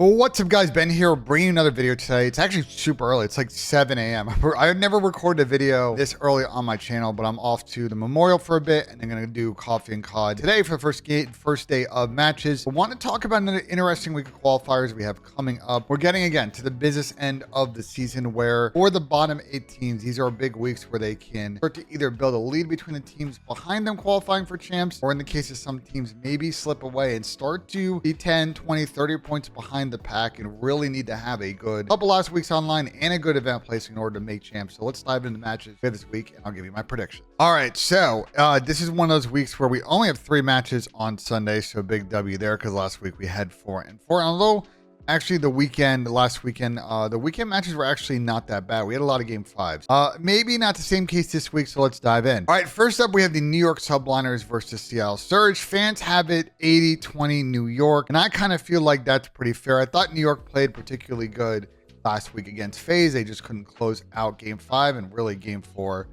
Well, what's up, guys? Ben here, bringing another video today. It's actually super early. It's like 7 a.m. I've never recorded a video this early on my channel, but I'm off to the Memorial for a bit, and I'm going to do coffee and cod today for the first day of matches. I want to talk about another interesting week of qualifiers we have coming up. We're getting, again, to the business end of the season where, for the bottom 8 teams, these are big weeks where they can start to either build a lead between the teams behind them qualifying for champs, or in the case of some teams, maybe slip away and start to be 10, 20, 30 points behind the pack and really need to have a good couple last weeks online and a good event placing in order to make champs. So let's dive into matches for this week and I'll give you my predictions. All right, so this is one of those weeks where we only have 3 matches on Sunday, so big W there because last week we had 4 and 4. Although actually the weekend matches were actually not that bad. We had a lot of game 5s. Maybe not the same case this week, so let's dive in. All right, first up we have the New York Subliners versus Seattle Surge. Fans have it 80-20 New York, and I kind of feel like that's pretty fair. I thought New York played particularly good last week against FaZe. They just couldn't close out game 5 and really game 4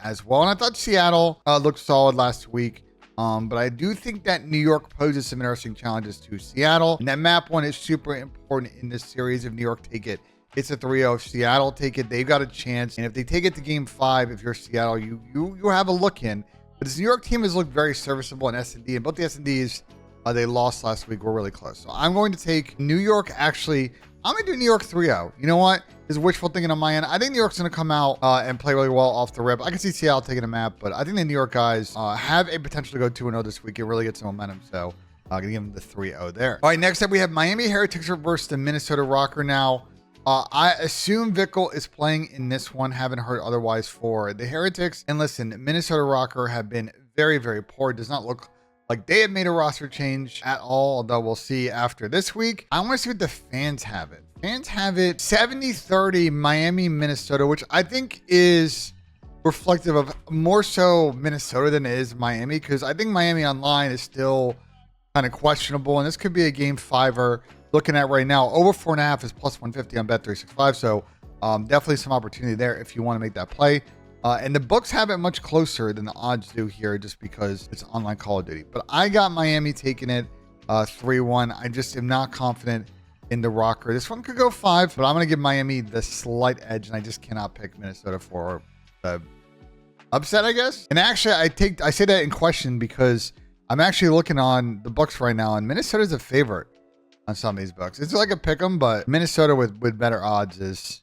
as well. And I thought Seattle looked solid last week. But I do think that New York poses some interesting challenges to Seattle. And that map one is super important in this series. If New York take it, it's a 3-0. If Seattle take it, they've got a chance. And if they take it to game 5, if you're Seattle, you have a look in. But this New York team has looked very serviceable in S&D. And both the S&Ds they lost last week were really close. So I'm going to take New York. Actually, I'm going to do New York 3-0. You know what? Is wishful thinking on my end. I think New York's going to come out and play really well off the rip. I can see Seattle taking a map, but I think the New York guys have a potential to go 2-0 this week. It really gets some momentum, so I'm going to give them the 3-0 there. All right, next up we have Miami Heretics versus the Minnesota Rocker. Now, I assume Vickle is playing in this one. Haven't heard otherwise for the Heretics. And listen, Minnesota Rocker have been very, very poor. It does not look like they have made a roster change at all, although we'll see after this week. I want to see what the fans have it. Fans have it 70-30 Miami, Minnesota, which I think is reflective of more so Minnesota than it is Miami, because I think Miami online is still kind of questionable, and this could be a game 5er. Looking at right now, over 4.5 is plus 150 on Bet365, so definitely some opportunity there if you want to make that play. And the books have it much closer than the odds do here just because it's online Call of Duty. But I got Miami taking it 3-1. I just am not confident in the Rocker. This one could go 5, but I'm going to give Miami the slight edge, and I just cannot pick Minnesota for the upset, I guess. And actually, I say that in question because I'm actually looking on the books right now, and Minnesota's a favorite on some of these books. It's like a pick 'em, but Minnesota with better odds is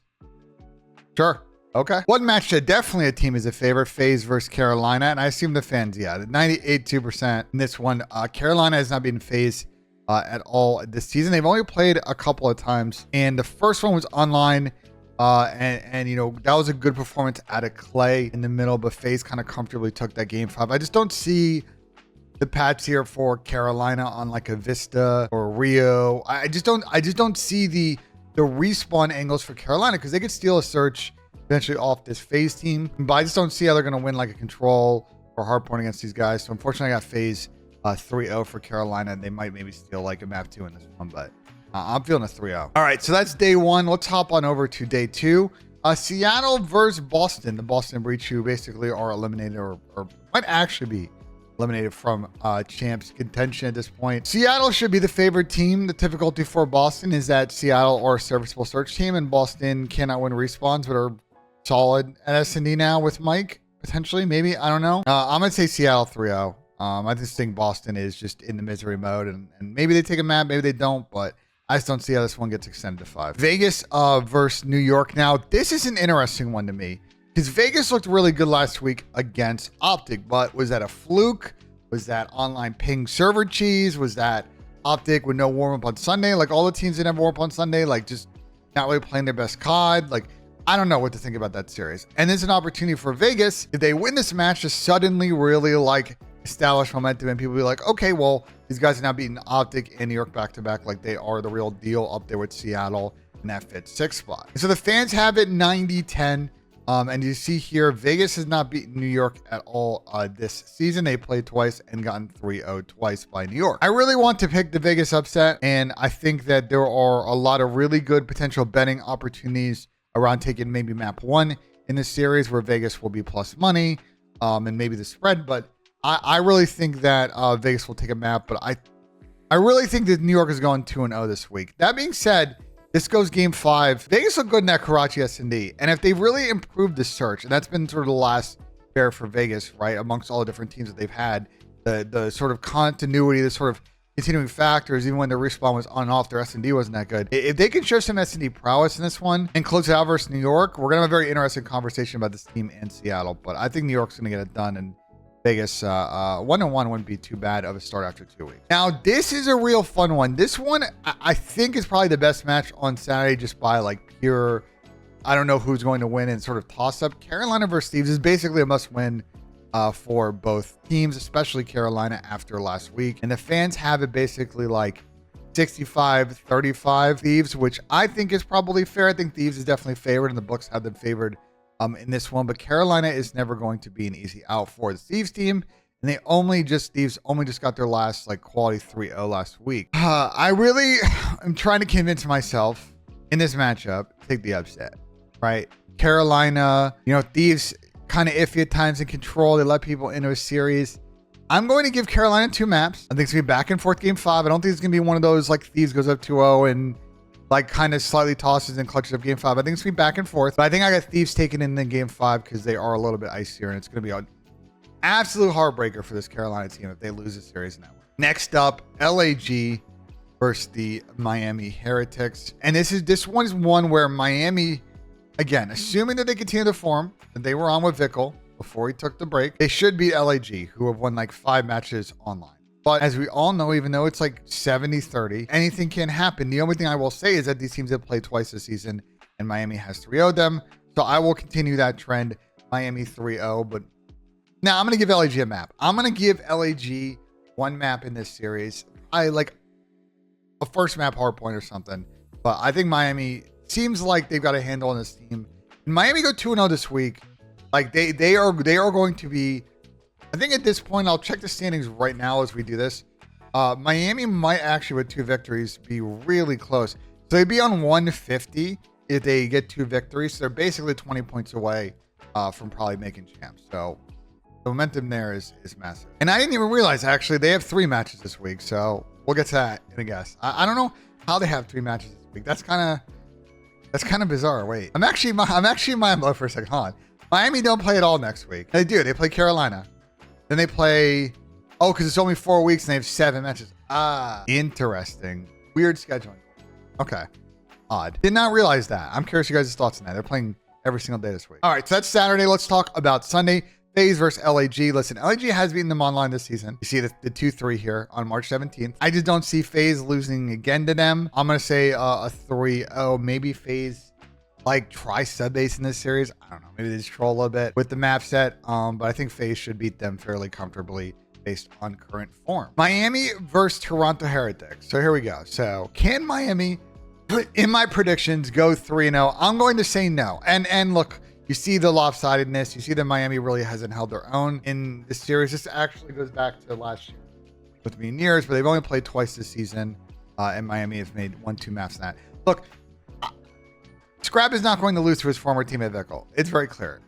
sure. Okay. One match that definitely a team is a favorite, FaZe versus Carolina. And I assume the fans, yeah, 98.2% in this one. Carolina has not been FaZe at all this season. They've only played a couple of times. And the first one was online. And you know, that was a good performance out of Clay in the middle, but FaZe kind of comfortably took that game 5. I just don't see the paths here for Carolina on like a Vista or Rio. I just don't see the respawn angles for Carolina because they could steal a search eventually off this FaZe team, but I just don't see how they're going to win like a control or hardpoint against these guys. So unfortunately I got FaZe 3-0 for Carolina. They might maybe steal like a map 2 in this one, but I'm feeling a 3-0. All right, so that's day 1. Let's hop on over to day 2. Seattle versus Boston. The Boston Breach, who basically are eliminated or might actually be eliminated from champs contention at this point. Seattle should be the favored team. The difficulty for Boston is that Seattle are a serviceable search team, and Boston cannot win respawns, but are solid at S&D now with Mike, potentially, maybe. I don't know. I'm going to say Seattle 3-0. I just think Boston is just in the misery mode, and maybe they take a map, maybe they don't, but I just don't see how this one gets extended to 5. Vegas versus New York. Now, this is an interesting one to me, because Vegas looked really good last week against Optic, but was that a fluke? Was that online ping server cheese? Was that Optic with no warm-up on Sunday? Like, all the teams that never warm up on Sunday, like, just not really playing their best COD? Like, I don't know what to think about that series. And there's an opportunity for Vegas, if they win this match, to suddenly really like establish momentum and people be like, okay, well, these guys are now beating Optic and New York back-to-back, like they are the real deal up there with Seattle in that 5th, 6th spot. So the fans have it 90-10. And you see here, Vegas has not beaten New York at all this season. They played twice and gotten 3-0 twice by New York. I really want to pick the Vegas upset, and I think that there are a lot of really good potential betting opportunities around taking maybe map 1 in this series where Vegas will be plus money and maybe the spread. But I really think that Vegas will take a map, but I I really think that New York is going 2-0 this week. That being said, this goes game 5. Vegas look good in that Karachi S&D. And if they really improved the search, and that's been sort of the last bear for Vegas, right, amongst all the different teams that they've had, the sort of continuity, the sort of continuing factors, even when the respawn was on and off, their S&D wasn't that good. If they can show some S&D prowess in this one and close it out versus New York, we're going to have a very interesting conversation about this team in Seattle. But I think New York's going to get it done, and Vegas 1-1 wouldn't be too bad of a start after 2 weeks. Now, this is a real fun one. This one, I think, is probably the best match on Saturday just by like pure, I don't know who's going to win and sort of toss up. Carolina versus Thieves is basically a must win for both teams, especially Carolina after last week. And the fans have it basically like 65-35 Thieves, which I think is probably fair. I think Thieves is definitely favored, and the books have them favored in this one. But Carolina is never going to be an easy out for the Thieves team. And Thieves only just got their last like quality 3-0 last week. I really am trying to convince myself in this matchup, take the upset, right? Carolina, Thieves kind of iffy at times in control. They let people into a series. I'm going to give Carolina 2 maps. I think it's going to be back and forth game 5. I don't think it's going to be one of those like Thieves goes up 2-0 and like kind of slightly tosses and clutches up game 5. I think it's going to be back and forth. But I think I got Thieves taken in game 5 because they are a little bit icier, and it's going to be an absolute heartbreaker for this Carolina team if they lose a series in that way. Next up, LAG versus the Miami Heretics. And this one is one where Miami, again, assuming that they continue the form that they were on with Vickle before he took the break, they should beat LAG, who have won like 5 matches online. But as we all know, even though it's like 70-30, anything can happen. The only thing I will say is that these teams have played twice this season, and Miami has 3-0'd them. So I will continue that trend. Miami 3-0. But now I'm going to give LAG a map. I'm going to give LAG 1 map in this series. I like a first map hardpoint or something. But I think Miami seems like they've got a handle on this team. And Miami go 2-0 this week. Like they are going to be, I think at this point, I'll check the standings right now as we do this. Miami might actually, with 2 victories, be really close. So they'd be on 150 if they get 2 victories. So they're basically 20 points away from probably making champs. So the momentum there is massive. And I didn't even realize, actually, they have 3 matches this week. So we'll get to that in a guess. I don't know how they have 3 matches this week. That's kind of bizarre. Wait, I'm actually in my mode for a second. Hold on. Miami don't play at all next week. They do. They play Carolina. Then they play, because it's only 4 weeks and they have 7 matches. Interesting. Weird scheduling. Okay. Odd. Did not realize that. I'm curious you guys' thoughts on that. They're playing every single day this week. All right, so that's Saturday. Let's talk about Sunday. FaZe versus LAG. Listen, LAG has beaten them online this season. You see the 2-3 here on March 17th. I just don't see FaZe losing again to them. I'm going to say a 3-0. Maybe FaZe like try sub base in this series. I don't know. Maybe they just troll a little bit with the map set. But I think FaZe should beat them fairly comfortably based on current form. Miami versus Toronto Heretics. So here we go. So can Miami, in my predictions, go 3-0? I'm going to say no. And look, you see the lopsidedness. You see that Miami really hasn't held their own in this series. This actually goes back to last year with me in years, but they've only played twice this season. And Miami has made 1-2 maps in that. Look, Scrap is not going to lose to his former teammate Vickle. It's very clear.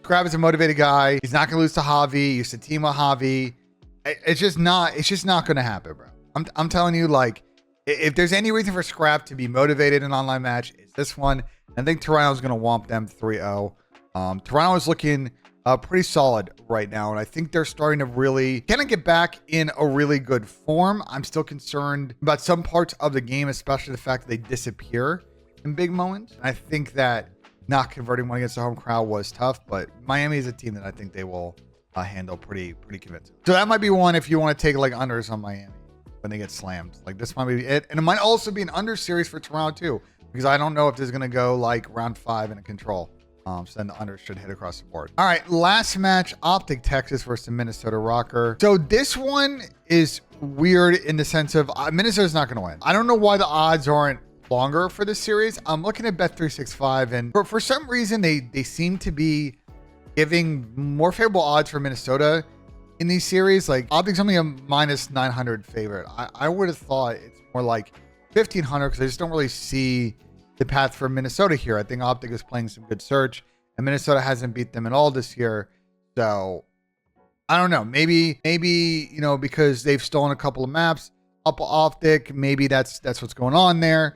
Scrap is a motivated guy. He's not going to lose to Javi. He used to team with Javi. It's just not going to happen, bro. I'm telling you, like, if there's any reason for Scrap to be motivated in an online match, it's this one. I think Toronto's going to womp them 3-0. Toronto is looking pretty solid right now, and I think they're starting to really kind of get back in a really good form. I'm still concerned about some parts of the game, especially the fact that they disappear in big moments. I think that not converting one against the home crowd was tough, but Miami is a team that I think they will handle pretty convincing. So that might be one if you want to take like unders on Miami when they get slammed. Like this might be it. And it might also be an under series for Toronto too, because I don't know if this is going to go like round 5 in a control. So then the unders should hit across the board. All right, last match, Optic Texas versus Minnesota Rocker. So this one is weird in the sense of Minnesota's not going to win. I don't know why the odds aren't longer for this series. I'm looking at Bet365, and for some reason they seem to be giving more favorable odds for Minnesota in these series. Like Optic's only a -900 favorite. I would have thought it's more like 1500 because I just don't really see the path for Minnesota here. I think Optic is playing some good search, and Minnesota hasn't beat them at all this year. So I don't know. Maybe because they've stolen a couple of maps, up optic. Maybe that's what's going on there.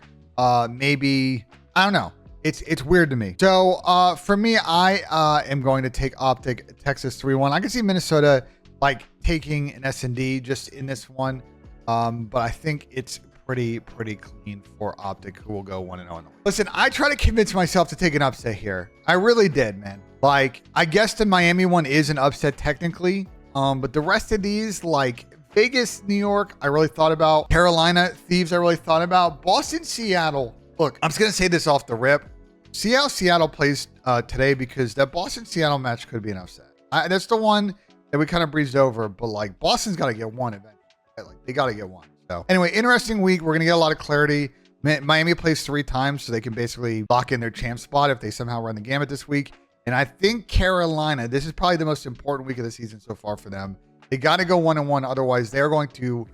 Maybe, I don't know. It's weird to me. So for me, I am going to take optic Texas 3-1. I can see Minnesota like taking an S&D just in this one. But I think it's pretty clean for optic, who will go 1-0. Listen, I try to convince myself to take an upset here. I really did, man. Like, I guess the Miami one is an upset technically. But the rest of these, like Vegas, New York, I really thought about. Carolina, Thieves, I really thought about. Boston, Seattle. Look, I'm just going to say this off the rip. See how Seattle plays today, because that Boston-Seattle match could be an upset. That's the one that we kind of breezed over, but like Boston's got to get one eventually. Like, they got to get one. So anyway, interesting week. We're going to get a lot of clarity. Miami plays 3 times, so they can basically lock in their champ spot if they somehow run the gamut this week. And I think Carolina, this is probably the most important week of the season so far for them. They got to go 1-1. Otherwise, they're going to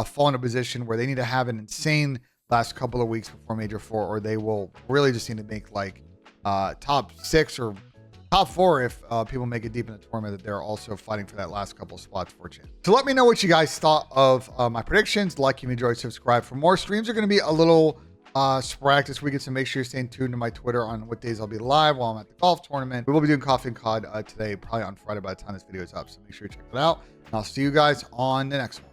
fall in a position where they need to have an insane last couple of weeks before Major 4, or they will really just need to make like top 6 or top 4 if people make it deep in the tournament, that they're also fighting for that last couple spots for champ. So let me know what you guys thought of my predictions. Like, if you enjoyed, subscribe for more. Streams are going to be a little sporadic this weekend, so make sure you're staying tuned to my Twitter on what days I'll be live while I'm at the golf tournament. We will be doing Coffee and COD today, probably on Friday by the time this video is up, so make sure you check that out. And I'll see you guys on the next one.